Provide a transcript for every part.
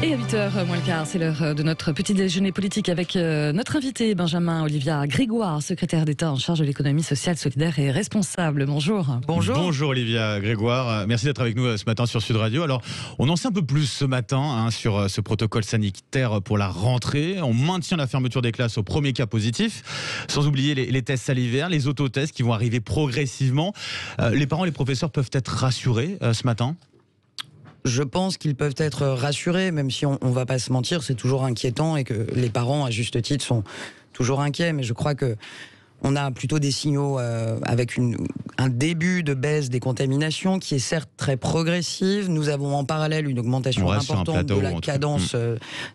Et à 8h moins le quart, c'est l'heure de notre petit déjeuner politique avec notre invité Benjamin Olivia Grégoire, secrétaire d'État en charge de l'économie sociale, solidaire et responsable. Bonjour. Bonjour Olivia Grégoire, merci d'être avec nous ce matin sur Sud Radio. Alors, on en sait un peu plus ce matin sur ce protocole sanitaire pour la rentrée. On maintient la fermeture des classes au premier cas positif, sans oublier les tests salivaires, les autotests qui vont arriver progressivement. Les parents et les professeurs peuvent être rassurés ce matin ? Je pense qu'ils peuvent être rassurés, même si on va pas se mentir, c'est toujours inquiétant et que les parents, à juste titre, sont toujours inquiets. Mais je crois que on a plutôt des signaux avec un début de baisse des contaminations qui est certes très progressive. Nous avons en parallèle une augmentation importante de la cadence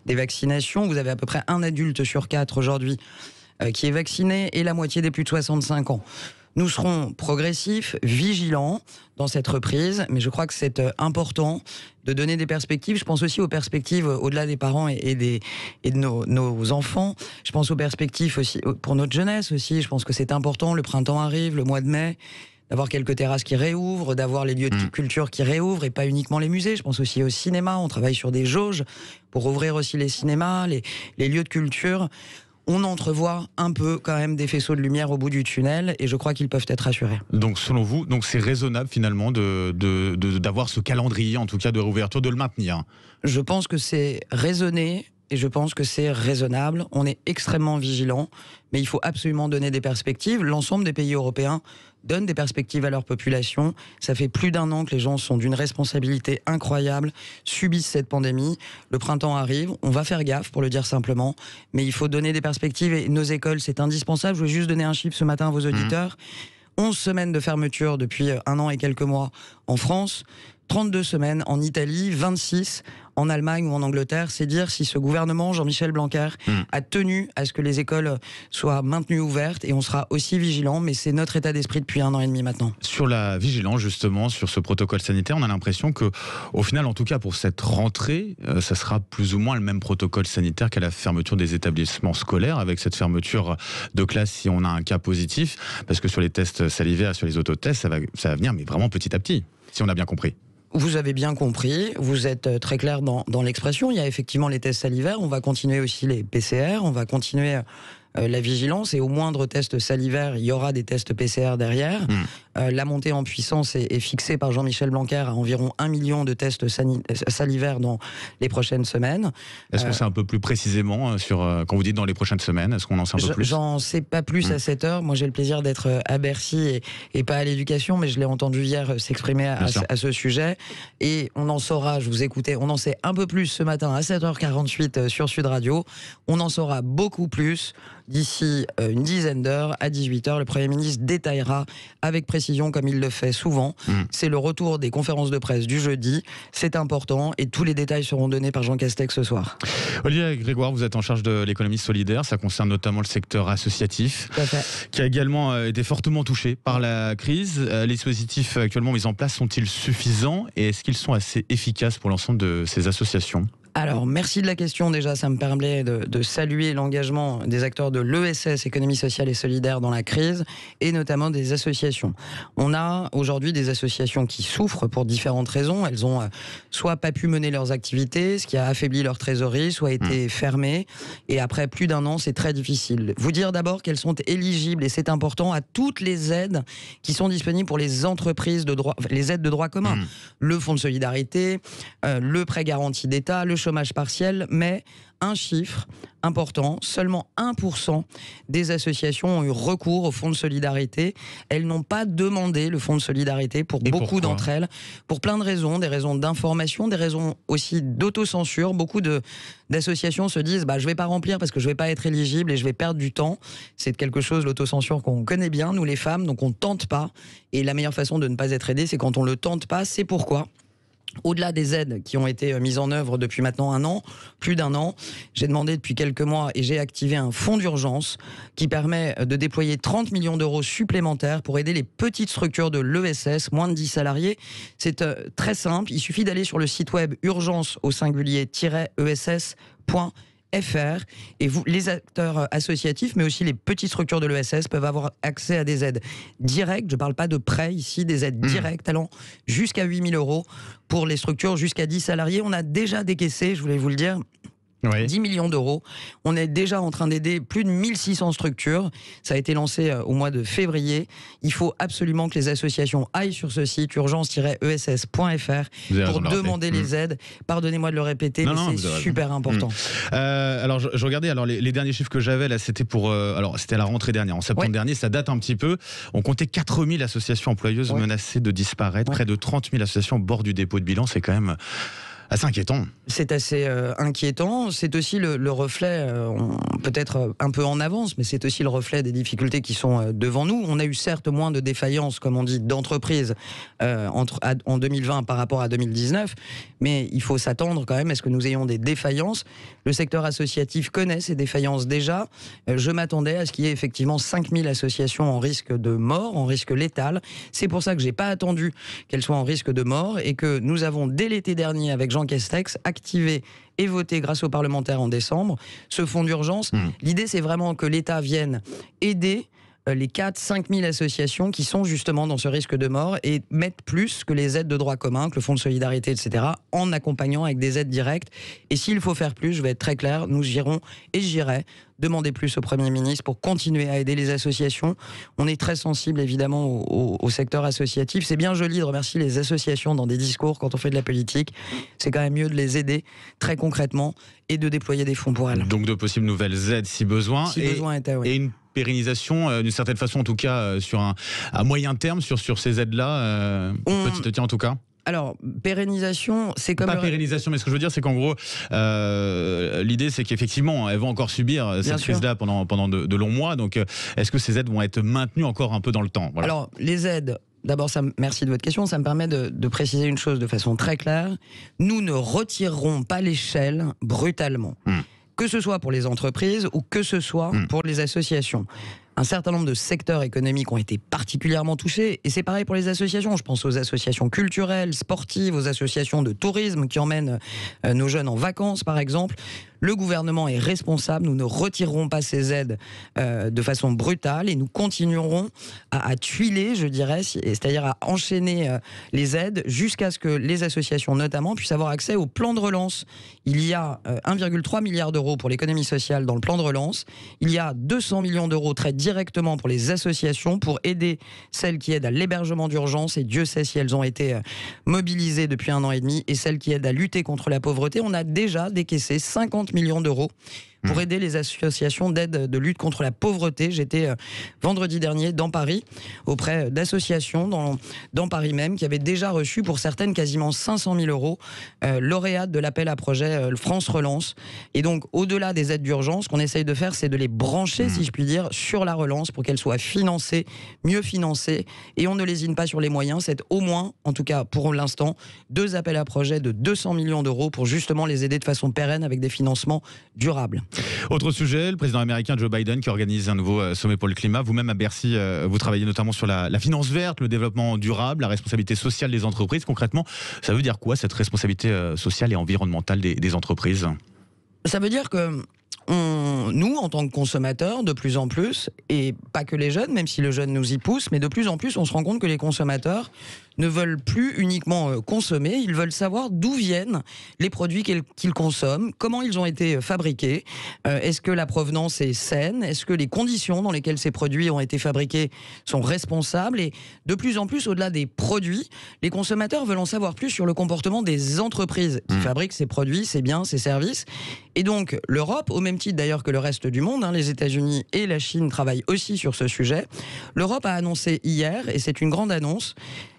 des vaccinations. Vous avez à peu près 1 adulte sur 4 aujourd'hui qui est vacciné et la moitié des plus de 65 ans. Nous serons progressifs, vigilants dans cette reprise, mais je crois que c'est important de donner des perspectives. Je pense aussi aux perspectives au-delà des parents et de nos enfants. Je pense aux perspectives aussi pour notre jeunesse aussi. Je pense que c'est important. Le printemps arrive, le mois de mai, d'avoir quelques terrasses qui réouvrent, d'avoir les lieux de culture qui réouvrent et pas uniquement les musées. Je pense aussi au cinéma. On travaille sur des jauges pour ouvrir aussi les cinémas, les lieux de culture. On entrevoit un peu quand même des faisceaux de lumière au bout du tunnel et je crois qu'ils peuvent être rassurés. Donc selon vous, c'est raisonnable finalement d'avoir ce calendrier, en tout cas de réouverture, de le maintenir ? Je pense que c'est raisonné et je pense que c'est raisonnable. On est extrêmement vigilant, mais il faut absolument donner des perspectives. L'ensemble des pays européens donnent des perspectives à leur population. Ça fait plus d'1 an que les gens sont d'une responsabilité incroyable, subissent cette pandémie. Le printemps arrive, on va faire gaffe pour le dire simplement, mais il faut donner des perspectives et nos écoles, c'est indispensable. Je voulais juste donner un chiffre ce matin à vos auditeurs. 11 semaines de fermeture depuis 1 an et quelques mois en France, 32 semaines en Italie, 26 en Allemagne ou en Angleterre. C'est dire si ce gouvernement, Jean-Michel Blanquer, a tenu à ce que les écoles soient maintenues ouvertes et on sera aussi vigilants, mais c'est notre état d'esprit depuis 1 an et demi maintenant. Sur la vigilance justement, sur ce protocole sanitaire, on a l'impression que, au final, en tout cas pour cette rentrée, ça sera plus ou moins le même protocole sanitaire qu'à la fermeture des établissements scolaires, avec cette fermeture de classe si on a un cas positif, parce que sur les tests salivaires, sur les autotests, ça va venir, mais vraiment petit à petit, si on a bien compris. Vous avez bien compris, vous êtes très clair dans l'expression. Il y a effectivement les tests salivaires, on va continuer aussi les PCR, on va continuer la vigilance et au moindre test salivaire, il y aura des tests PCR derrière. La montée en puissance est fixée par Jean-Michel Blanquer à environ 1 million de tests salivaires dans les prochaines semaines. Est-ce qu'on sait un peu plus précisément quand vous dites dans les prochaines semaines, est-ce qu'on en sait un peu plus ? J'en sais pas plus à cette heure. Moi, j'ai le plaisir d'être à Bercy et pas à l'éducation, mais je l'ai entendu hier s'exprimer à ce sujet. Et on en saura, je vous écoutais, on en sait un peu plus ce matin à 7h48 sur Sud Radio. On en saura beaucoup plus d'ici une dizaine d'heures. À 18h, le Premier ministre détaillera avec précision, comme il le fait souvent. C'est le retour des conférences de presse du jeudi. C'est important et tous les détails seront donnés par Jean Castex ce soir. Olivia Grégoire, vous êtes en charge de l'économie solidaire. Ça concerne notamment le secteur associatif, qui a également été fortement touché par la crise. Les dispositifs actuellement mis en place sont-ils suffisants et est-ce qu'ils sont assez efficaces pour l'ensemble de ces associations ? Alors, merci de la question. Déjà, ça me permet de saluer l'engagement des acteurs de l'ESS, économie sociale et solidaire, dans la crise, et notamment des associations. On a aujourd'hui des associations qui souffrent pour différentes raisons. Elles ont soit pas pu mener leurs activités, ce qui a affaibli leur trésorerie, soit été fermées. Et après plus d'1 an, c'est très difficile. Vous dire d'abord qu'elles sont éligibles, et c'est important, à toutes les aides qui sont disponibles pour les entreprises de droit, les aides de droit commun. Le fonds de solidarité, le prêt garanti d'État, le chômage partiel, mais un chiffre important, seulement 1% des associations ont eu recours au fonds de solidarité. Elles n'ont pas demandé le fonds de solidarité pour beaucoup d'entre elles, pour plein de raisons, des raisons d'information, des raisons aussi d'autocensure. Beaucoup d'associations se disent je vais pas remplir parce que je vais pas être éligible et je vais perdre du temps. C'est quelque chose, l'autocensure, qu'on connaît bien, nous les femmes, donc on tente pas. Et la meilleure façon de ne pas être aidé, c'est quand on le tente pas. C'est pourquoi, au-delà des aides qui ont été mises en œuvre depuis maintenant 1 an, plus d'1 an, j'ai demandé depuis quelques mois et j'ai activé un fonds d'urgence qui permet de déployer 30 millions d'euros supplémentaires pour aider les petites structures de l'ESS, moins de 10 salariés. C'est très simple, il suffit d'aller sur le site web urgence-ess.fr FR, et vous, les acteurs associatifs, mais aussi les petites structures de l'ESS peuvent avoir accès à des aides directes. Je ne parle pas de prêts ici, des aides directes allant jusqu'à 8 000 € pour les structures jusqu'à 10 salariés. On a déjà décaissé, je voulais vous le dire, 10 millions d'euros. On est déjà en train d'aider plus de 1600 structures. Ça a été lancé au mois de février. Il faut absolument que les associations aillent sur ce site urgence-ess.fr pour demander les aides. Pardonnez-moi de le répéter, mais c'est super important. Alors je regardais les derniers chiffres que j'avais là, c'était pour c'était à la rentrée dernière, en septembre dernier, ça date un petit peu. On comptait 4000 associations employeuses menacées de disparaître, près de 30 000 associations au bord du dépôt de bilan. C'est quand même assez inquiétant. C'est assez inquiétant. C'est aussi le reflet, peut-être un peu en avance, mais c'est aussi le reflet des difficultés qui sont devant nous. On a eu certes moins de défaillances, comme on dit, d'entreprises en 2020 par rapport à 2019, mais il faut s'attendre quand même à ce que nous ayons des défaillances. Le secteur associatif connaît ces défaillances déjà. Je m'attendais à ce qu'il y ait effectivement 5000 associations en risque de mort, en risque létal. C'est pour ça que je n'ai pas attendu qu'elles soient en risque de mort et que nous avons, dès l'été dernier, avec Jean Castex, activé et voté grâce aux parlementaires en décembre ce fonds d'urgence. L'idée, c'est vraiment que l'État vienne aider les 4-5 000 associations qui sont justement dans ce risque de mort et mettre plus que les aides de droit commun, que le fonds de solidarité, etc., en accompagnant avec des aides directes. Et s'il faut faire plus, je vais être très clair, nous irons et j'irai demander plus au Premier ministre pour continuer à aider les associations. On est très sensible évidemment au secteur associatif. C'est bien joli de remercier les associations dans des discours quand on fait de la politique. C'est quand même mieux de les aider très concrètement et de déployer des fonds pour elles. Donc de possibles nouvelles aides si besoin. Si besoin était, oui. Et une pérennisation d'une certaine façon, en tout cas sur à moyen terme sur ces aides-là, petit petit en tout cas. Alors, pérennisation, c'est comme... Pas pérennisation, mais ce que je veux dire, c'est qu'en gros, l'idée, c'est qu'effectivement, elles vont encore subir cette crise-là pendant de longs mois. Donc, est-ce que ces aides vont être maintenues encore un peu dans le temps ? Voilà. Alors, les aides... D'abord, merci de votre question. Ça me permet de préciser une chose de façon très claire. Nous ne retirerons pas l'échelle brutalement. Que ce soit pour les entreprises ou que ce soit pour les associations. Un certain nombre de secteurs économiques ont été particulièrement touchés, et c'est pareil pour les associations. Je pense aux associations culturelles, sportives, aux associations de tourisme qui emmènent nos jeunes en vacances, par exemple. Le gouvernement est responsable, nous ne retirerons pas ces aides de façon brutale et nous continuerons à tuiler, je dirais, c'est-à-dire à enchaîner les aides jusqu'à ce que les associations notamment puissent avoir accès au plan de relance. Il y a 1,3 milliard d'euros pour l'économie sociale dans le plan de relance. Il y a 200 millions d'euros très directement pour les associations pour aider celles qui aident à l'hébergement d'urgence, et Dieu sait si elles ont été mobilisées depuis 1 an et demi, et celles qui aident à lutter contre la pauvreté. On a déjà décaissé 50 millions d'euros pour aider les associations d'aide de lutte contre la pauvreté. J'étais vendredi dernier dans Paris, auprès d'associations dans Paris même, qui avaient déjà reçu pour certaines quasiment 500 000 euros, lauréates de l'appel à projet France Relance. Et donc, au-delà des aides d'urgence, ce qu'on essaye de faire, c'est de les brancher, si je puis dire, sur la relance pour qu'elles soient financées, mieux financées. Et on ne lésine pas sur les moyens. C'est au moins, en tout cas pour l'instant, 2 appels à projet de 200 millions d'euros pour justement les aider de façon pérenne avec des financements durables. Autre sujet, le président américain Joe Biden qui organise un nouveau sommet pour le climat. Vous-même à Bercy, vous travaillez notamment sur la finance verte, le développement durable, la responsabilité sociale des entreprises. Concrètement, ça veut dire quoi cette responsabilité sociale et environnementale des entreprises ? Ça veut dire que nous, en tant que consommateurs, de plus en plus, et pas que les jeunes, même si le jeune nous y pousse, mais de plus en plus, on se rend compte que les consommateurs ne veulent plus uniquement consommer, ils veulent savoir d'où viennent les produits qu'ils consomment, comment ils ont été fabriqués, est-ce que la provenance est saine, est-ce que les conditions dans lesquelles ces produits ont été fabriqués sont responsables, et de plus en plus, au-delà des produits, les consommateurs veulent en savoir plus sur le comportement des entreprises qui fabriquent ces produits, ces biens, ces services. Et donc, l'Europe, au même titre d'ailleurs que le reste du monde, les États-Unis et la Chine travaillent aussi sur ce sujet. L'Europe a annoncé hier, et c'est une grande annonce,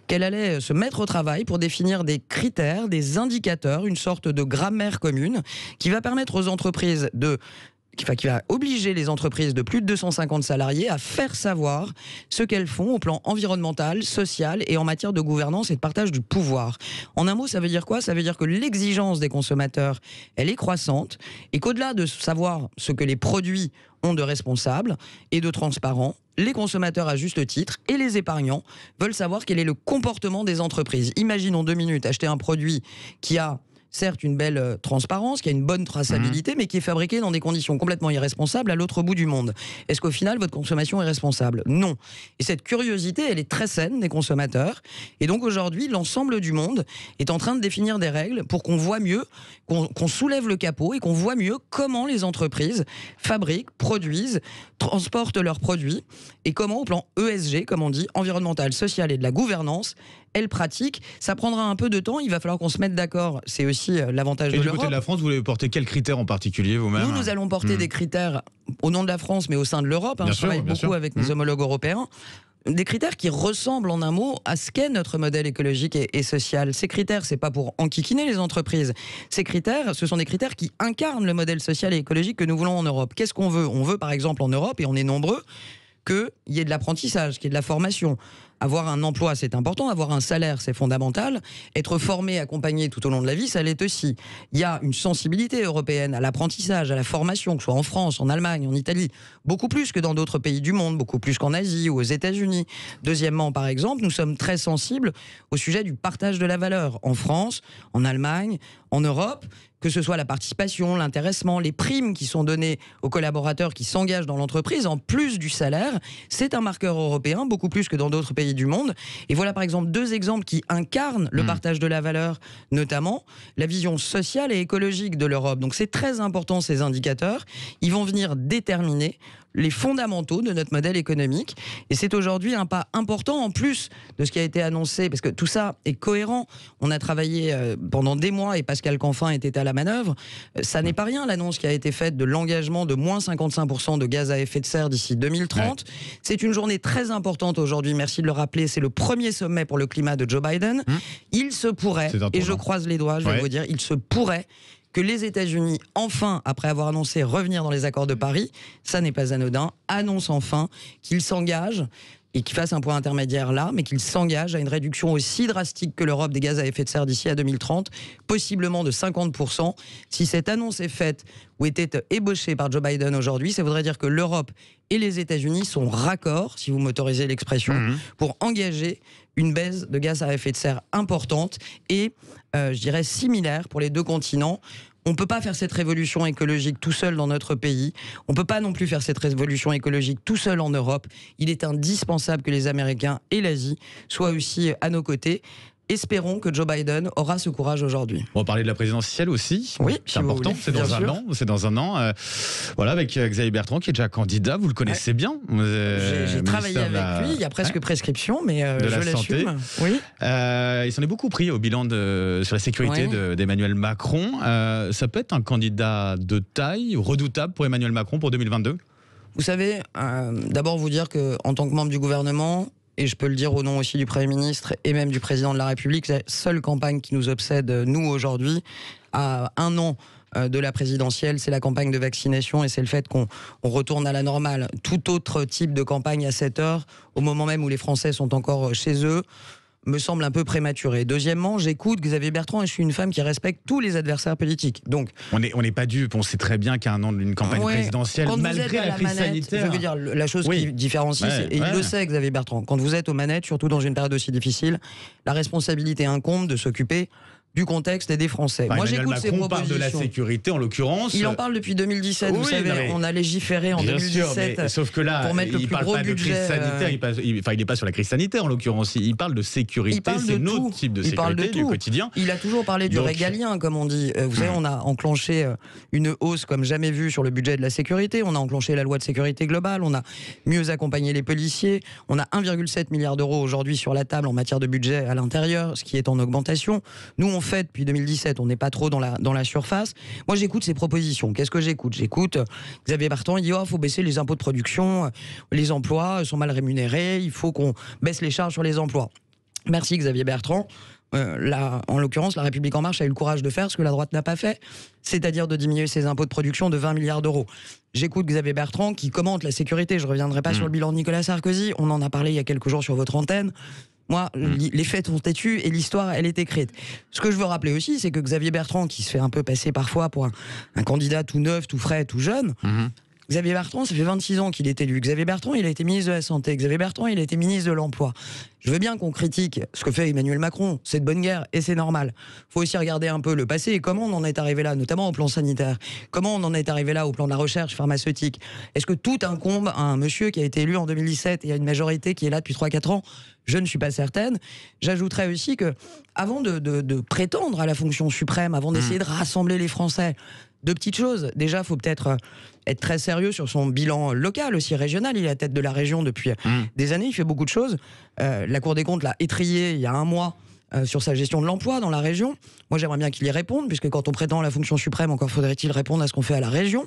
qu'elle allait se mettre au travail pour définir des critères, des indicateurs, une sorte de grammaire commune qui va permettre aux entreprises qui va obliger les entreprises de plus de 250 salariés à faire savoir ce qu'elles font au plan environnemental, social et en matière de gouvernance et de partage du pouvoir. En un mot, ça veut dire quoi ? Ça veut dire que l'exigence des consommateurs, elle est croissante, et qu'au-delà de savoir ce que les produits ont de responsable et de transparent, les consommateurs à juste titre et les épargnants veulent savoir quel est le comportement des entreprises. Imaginons 2 minutes acheter un produit qui a certes une belle transparence, qui a une bonne traçabilité, mais qui est fabriquée dans des conditions complètement irresponsables à l'autre bout du monde. Est-ce qu'au final, votre consommation est responsable? Non. Et cette curiosité, elle est très saine des consommateurs. Et donc aujourd'hui, l'ensemble du monde est en train de définir des règles pour qu'on voit mieux, qu'on soulève le capot et qu'on voit mieux comment les entreprises fabriquent, produisent, transportent leurs produits et comment, au plan ESG, comme on dit, environnemental, social et de la gouvernance, elles pratiquent. Ça prendra un peu de temps, il va falloir qu'on se mette d'accord. C'est aussi l'avantage de l'Europe. Et du côté de la France, vous voulez porter quels critères en particulier vous-même? Nous allons porter des critères au nom de la France, mais au sein de l'Europe. Je travaille beaucoup avec mes homologues européens. Des critères qui ressemblent en un mot à ce qu'est notre modèle écologique et social. Ces critères, c'est pas pour enquiquiner les entreprises. Ces critères, ce sont des critères qui incarnent le modèle social et écologique que nous voulons en Europe. Qu'est-ce qu'on veut? On veut par exemple en Europe, et on est nombreux, qu'il y ait de l'apprentissage, qu'il y ait de la formation. Avoir un emploi, c'est important. Avoir un salaire, c'est fondamental. Être formé, accompagné tout au long de la vie, ça l'est aussi. Il y a une sensibilité européenne à l'apprentissage, à la formation, que ce soit en France, en Allemagne, en Italie, beaucoup plus que dans d'autres pays du monde, beaucoup plus qu'en Asie ou aux États-Unis. Deuxièmement, par exemple, nous sommes très sensibles au sujet du partage de la valeur. En France, en Allemagne, en Europe, que ce soit la participation, l'intéressement, les primes qui sont données aux collaborateurs qui s'engagent dans l'entreprise, en plus du salaire, c'est un marqueur européen, beaucoup plus que dans d'autres pays du monde. Et voilà par exemple 2 exemples qui incarnent le partage de la valeur, notamment la vision sociale et écologique de l'Europe. Donc c'est très important, ces indicateurs. Ils vont venir déterminer les fondamentaux de notre modèle économique. Et c'est aujourd'hui un pas important en plus de ce qui a été annoncé, parce que tout ça est cohérent. On a travaillé pendant des mois et Pascal Canfin était à la manœuvre. Ça n'est pas rien, l'annonce qui a été faite de l'engagement de moins 55% de gaz à effet de serre d'ici 2030. Ouais. C'est une journée très importante aujourd'hui, merci de le rappeler. C'est le premier sommet pour le climat de Joe Biden. Il se pourrait, et je croise les doigts, je vais vous dire, il se pourrait que les États-Unis, enfin, après avoir annoncé revenir dans les accords de Paris, ça n'est pas anodin, annoncent enfin qu'ils s'engagent et qu'ils fassent un point intermédiaire là, mais qu'ils s'engagent à une réduction aussi drastique que l'Europe des gaz à effet de serre d'ici à 2030, possiblement de 50%. Si cette annonce est faite ou était ébauchée par Joe Biden aujourd'hui, ça voudrait dire que l'Europe et les États-Unis sont raccords, si vous m'autorisez l'expression, pour engager une baisse de gaz à effet de serre importante et, je dirais, similaire pour les 2 continents. On ne peut pas faire cette révolution écologique tout seul dans notre pays. On ne peut pas non plus faire cette révolution écologique tout seul en Europe. Il est indispensable que les Américains et l'Asie soient aussi à nos côtés. Espérons que Joe Biden aura ce courage aujourd'hui. On va parler de la présidentielle aussi. Oui, c'est important. C'est dans un an. C'est dans un an. Voilà, avec Xavier Bertrand qui est déjà candidat. Vous le connaissez bien. J'ai travaillé avec lui. Il y a presque prescription, mais je l'assume. Oui. Il s'en est beaucoup pris au bilan sur la sécurité d'Emmanuel Macron. Ça peut être un candidat de taille, redoutable pour Emmanuel Macron pour 2022. Vous savez, d'abord vous dire que en tant que membre du gouvernement, et je peux le dire au nom aussi du Premier ministre et même du Président de la République, la seule campagne qui nous obsède, nous, aujourd'hui, à 1 an de la présidentielle, c'est la campagne de vaccination et c'est le fait qu'on retourne à la normale. Tout autre type de campagne à cette heure, au moment même où les Français sont encore chez eux, me semble un peu prématuré. Deuxièmement, j'écoute Xavier Bertrand et je suis une femme qui respecte tous les adversaires politiques. Donc, on n'est pas dupe, on sait très bien qu'à 1 an d'une campagne présidentielle, malgré la crise sanitaire... Je veux dire, la chose qui différencie, et il le sait, Xavier Bertrand, quand vous êtes aux manettes, surtout dans une période aussi difficile, la responsabilité incombe de s'occuper du contexte et des Français. Moi, j'écoute ses propositions. Parle de la sécurité, en l'occurrence. Il en parle depuis 2017. Vous savez, on a légiféré en 2017. Sauf que là, pour mettre le plus gros budget. Il n'est pas sur la crise sanitaire, en l'occurrence. Il parle de sécurité. C'est un autre type de sécurité du quotidien. Il a toujours parlé du régalien, comme on dit. Vous savez, on a enclenché une hausse comme jamais vue sur le budget de la sécurité. On a enclenché la loi de sécurité globale. On a mieux accompagné les policiers. On a 1,7 milliard d'euros aujourd'hui sur la table en matière de budget à l'intérieur, ce qui est en augmentation. Nous, on fait depuis 2017, on n'est pas trop dans la surface. Moi, j'écoute ses propositions. Qu'est-ce que j'écoute? J'écoute Xavier Bertrand, il dit faut baisser les impôts de production, les emplois sont mal rémunérés, il faut qu'on baisse les charges sur les emplois. Merci Xavier Bertrand. Là, en l'occurrence, La République En Marche a eu le courage de faire ce que la droite n'a pas fait, c'est-à-dire de diminuer ses impôts de production de 20 milliards d'euros. J'écoute Xavier Bertrand qui commente la sécurité. Je ne reviendrai pas sur le bilan de Nicolas Sarkozy. On en a parlé il y a quelques jours sur votre antenne. Moi, les faits sont têtus et l'histoire, elle est écrite. Ce que je veux rappeler aussi, c'est que Xavier Bertrand, qui se fait un peu passer parfois pour un candidat tout neuf, tout frais, tout jeune, Xavier Bertrand, ça fait 26 ans qu'il est élu. Xavier Bertrand, il a été ministre de la Santé. Xavier Bertrand, il a été ministre de l'Emploi. Je veux bien qu'on critique ce que fait Emmanuel Macron, c'est de bonne guerre et c'est normal. Il faut aussi regarder un peu le passé et comment on en est arrivé là, notamment au plan sanitaire. Comment on en est arrivé là au plan de la recherche pharmaceutique. Est-ce que tout incombe à un monsieur qui a été élu en 2017 et à une majorité qui est là depuis 3-4 ans? Je ne suis pas certaine. J'ajouterais aussi que, avant de prétendre à la fonction suprême, avant d'essayer de rassembler les Français, deux petites choses. Déjà, il faut peut-être être très sérieux sur son bilan local, aussi régional. Il est à la tête de la région depuis des années, il fait beaucoup de choses. La Cour des comptes l'a étrillé il y a un mois sur sa gestion de l'emploi dans la région. Moi, j'aimerais bien qu'il y réponde, puisque quand on prétend à la fonction suprême, encore faudrait-il répondre à ce qu'on fait à la région,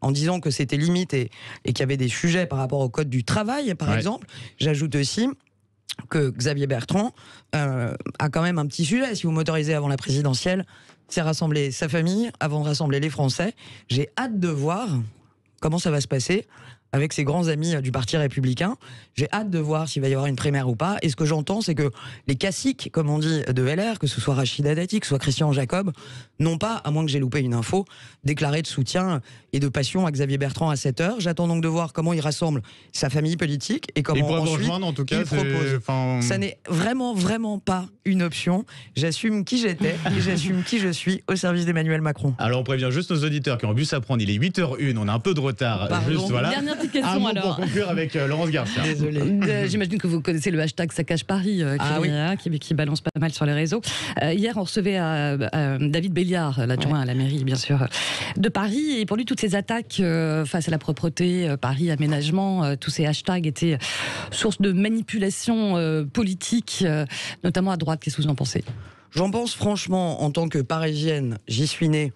en disant que c'était limite et qu'il y avait des sujets par rapport au code du travail, par exemple. J'ajoute aussi que Xavier Bertrand a quand même un petit sujet, si vous m'autorisez, avant la présidentielle, c'est rassembler sa famille avant de rassembler les Français. J'ai hâte de voir comment ça va se passer avec ses grands amis du Parti républicain. J'ai hâte de voir s'il va y avoir une primaire ou pas. Et ce que j'entends, c'est que les caciques, comme on dit, de LR, que ce soit Rachida Dati, que ce soit Christian Jacob, n'ont pas, à moins que j'ai loupé une info, déclaré de soutien et de passion à Xavier Bertrand à cette heure. J'attends donc de voir comment il rassemble sa famille politique et comment ensuite rejoindre, en tout cas, il propose. Ça n'est vraiment pas une option. J'assume qui j'étais et j'assume qui je suis au service d'Emmanuel Macron. Alors on prévient juste nos auditeurs qui ont bu à prendre. Il est 8h01, on a un peu de retard. Pardon. Juste, voilà. Dernière petite question, un mot alors. pour conclure avec Laurence Garcia. Désolé. J'imagine que vous connaissez le hashtag Saccage Paris qui balance pas mal sur les réseaux. Hier, on recevait David Béliard, l'adjoint à la mairie, bien sûr, de Paris. Et pour lui, toutes ces attaques face à la propreté, Paris, aménagement, tous ces hashtags étaient source de manipulation politique, notamment à droite. Qu'est-ce que vous en pensez ? J'en pense franchement, en tant que Parisienne, j'y suis née,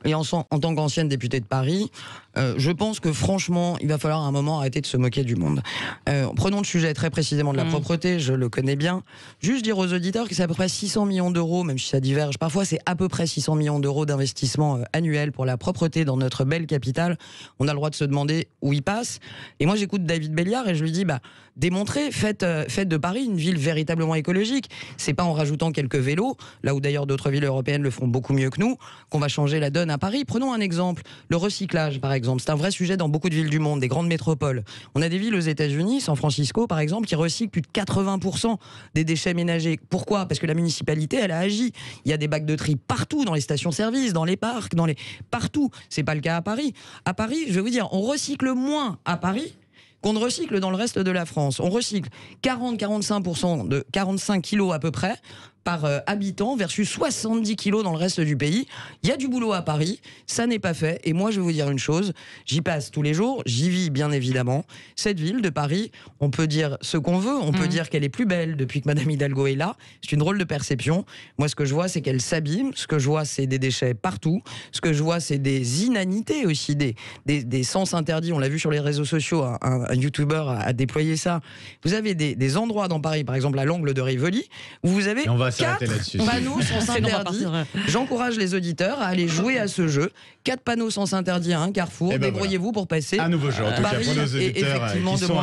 et en tant qu'ancienne députée de Paris, je pense que franchement, il va falloir à un moment arrêter de se moquer du monde. Prenons le sujet très précisément de la propreté, je le connais bien. Juste dire aux auditeurs que c'est à peu près 600 millions d'euros, même si ça diverge, parfois c'est à peu près 600 millions d'euros d'investissement annuel pour la propreté dans notre belle capitale. On a le droit de se demander où il passe. Et moi j'écoute David Béliard et je lui dis, démontrez, faites de Paris une ville véritablement écologique. C'est pas en rajoutant quelques vélos, là où d'ailleurs d'autres villes européennes le font beaucoup mieux que nous, qu'on va changer la donne à Paris. Prenons un exemple, le recyclage par exemple. C'est un vrai sujet dans beaucoup de villes du monde, des grandes métropoles. On a des villes aux États-Unis, San Francisco par exemple, qui recyclent plus de 80% des déchets ménagers. Pourquoi ? Parce que la municipalité, elle a agi. Il y a des bacs de tri partout, dans les stations-service, dans les parcs, partout. C'est pas le cas à Paris. À Paris, je vais vous dire, on recycle moins à Paris qu'on ne recycle dans le reste de la France. On recycle 40-45% de 45 kilos à peu près par habitant versus 70 kilos dans le reste du pays. Il y a du boulot à Paris, ça n'est pas fait. Et moi, je vais vous dire une chose, j'y passe tous les jours, j'y vis bien évidemment. Cette ville de Paris, on peut dire ce qu'on veut, on peut dire qu'elle est plus belle depuis que Madame Hidalgo est là. C'est une drôle de perception. Moi, ce que je vois, c'est qu'elle s'abîme. Ce que je vois, c'est des déchets partout. Ce que je vois, c'est des inanités aussi, des sens interdits. On l'a vu sur les réseaux sociaux, un youtubeur a déployé ça. Vous avez des endroits dans Paris, par exemple à l'angle de Rivoli, où vous avez 4 panneaux sens interdits. J'encourage les auditeurs à aller jouer à ce jeu. 4 panneaux sens interdits à un carrefour. Débrouillez-vous pour passer. Un nouveau jeu, en tout cas, pour nos auditeurs qui sont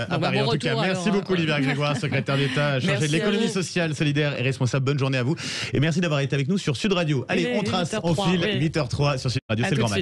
à Paris. En tout cas, merci beaucoup, Olivia Grégoire, secrétaire d'État chargé de l'économie sociale, solidaire et responsable. Bonne journée à vous. Et merci d'avoir été avec nous sur Sud Radio. Allez, on trace, on file. 8h03 sur Sud Radio, c'est le grand match.